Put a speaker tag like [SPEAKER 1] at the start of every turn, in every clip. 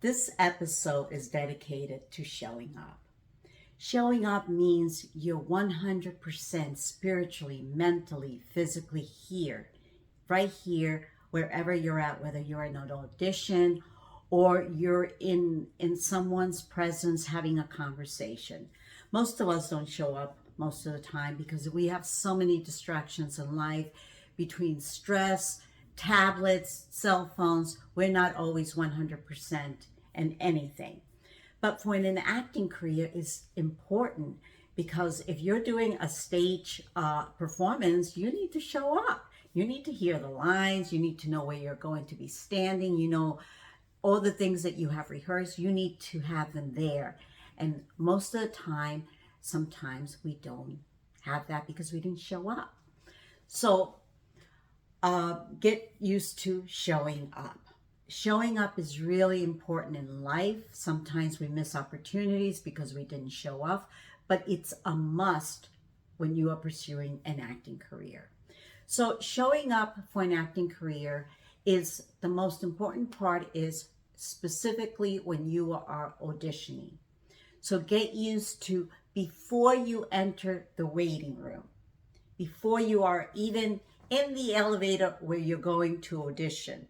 [SPEAKER 1] This episode is dedicated to showing up. Showing up means you're 100% spiritually, mentally, physically here, right here, wherever you're at, whether you're in an audition or you're in someone's presence having a conversation. Most of us don't show up most of the time because we have so many distractions in life between stress, tablets, cell phones. We're not always 100% in anything. But for an acting career is important because if you're doing a stage performance, you need to show up. You need to hear the lines. You need to know where you're going to be standing. You know, all the things that you have rehearsed, you need to have them there. And most of the time, sometimes we don't have that because we didn't show up. So get used to showing up. Showing up is really important in life. Sometimes we miss opportunities because we didn't show up, but it's a must when you are pursuing an acting career. So showing up for an acting career is the most important part, is specifically when you are auditioning. So get used to, before you enter the waiting room, before you are even in the elevator where you're going to audition,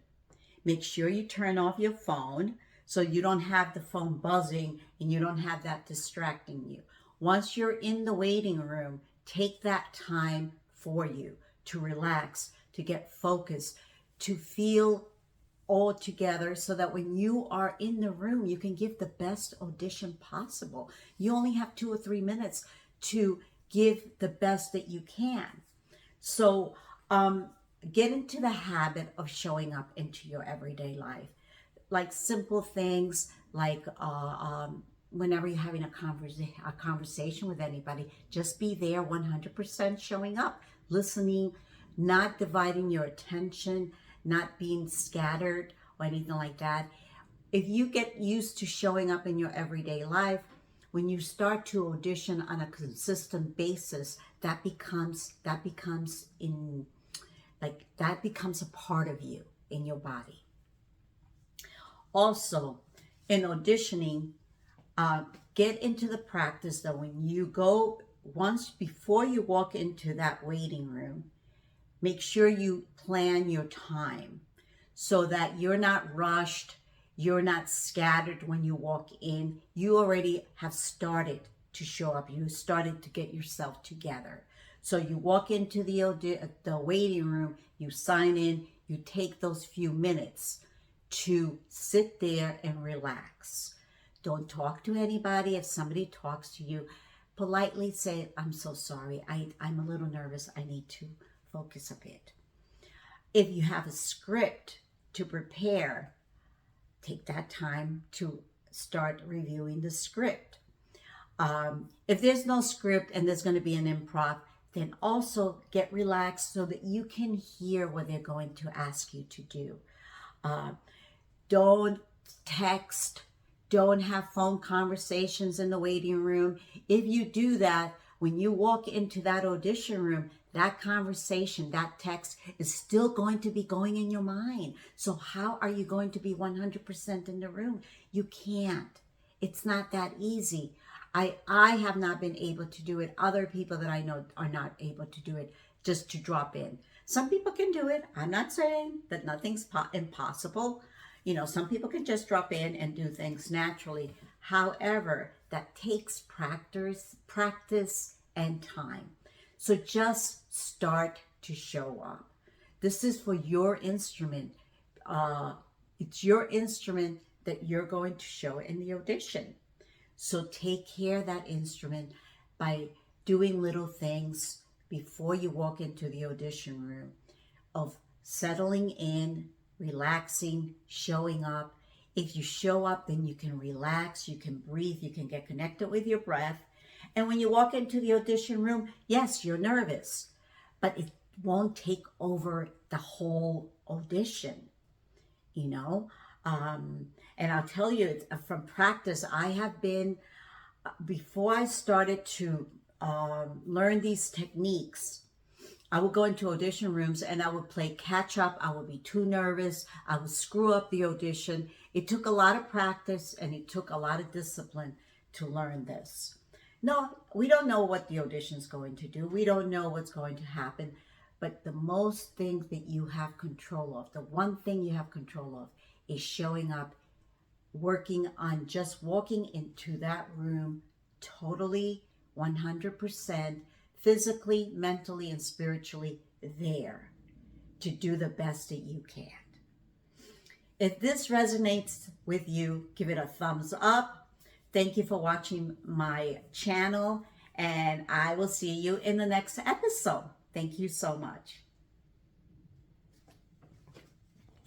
[SPEAKER 1] make sure you turn off your phone so you don't have the phone buzzing and you don't have that distracting you. Once you're in the waiting room, take that time for you to relax, to get focused, to feel all together so that when you are in the room, you can give the best audition possible. You only have 2 or 3 minutes to give the best that you can. So get into the habit of showing up into your everyday life. Like simple things like whenever you're having a conversation with anybody, just be there 100% showing up, listening, not dividing your attention, not being scattered or anything like that. If you get used to showing up in your everyday life, when you start to audition on a consistent basis, that becomes a part of you in your body. Also, in auditioning, get into the practice that when you go, once before you walk into that waiting room, make sure you plan your time so that you're not rushed, you're not scattered when you walk in. You already have started to show up. You started to get yourself together. So you walk into the waiting room, you sign in, you take those few minutes to sit there and relax. Don't talk to anybody. If somebody talks to you, politely say, "I'm so sorry. I'm a little nervous. I need to focus a bit." If you have a script to prepare, take that time to start reviewing the script. If there's no script and there's going to be an improv, then also get relaxed so that you can hear what they're going to ask you to do. Don't text, don't have phone conversations in the waiting room. If you do that, when you walk into that audition room, that conversation, that text is still going to be going in your mind. So how are you going to be 100% in the room? You can't. It's not that easy. I have not been able to do it. Other people that I know are not able to do it, just to drop in. Some people can do it. I'm not saying that nothing's impossible. You know, some people can just drop in and do things naturally. However, that takes practice and time. So just start to show up. This is for your instrument. It's your instrument that you're going to show in the audition. So take care of that instrument by doing little things before you walk into the audition room, of settling in, relaxing, showing up. If you show up, then you can relax, you can breathe, you can get connected with your breath. And when you walk into the audition room, yes, you're nervous, but it won't take over the whole audition, you know? And I'll tell you from practice, I have been, before I started to learn these techniques, I would go into audition rooms and I would play catch up. I would be too nervous. I would screw up the audition. It took a lot of practice and it took a lot of discipline to learn this. No, we don't know what the audition is going to do. We don't know what's going to happen. But the most thing that you have control of, the one thing you have control of, is showing up, working on just walking into that room totally 100% physically, mentally, and spiritually there to do the best that you can. If this resonates with you, give it a thumbs up. Thank you for watching my channel, and I will see you in the next episode. Thank you so much.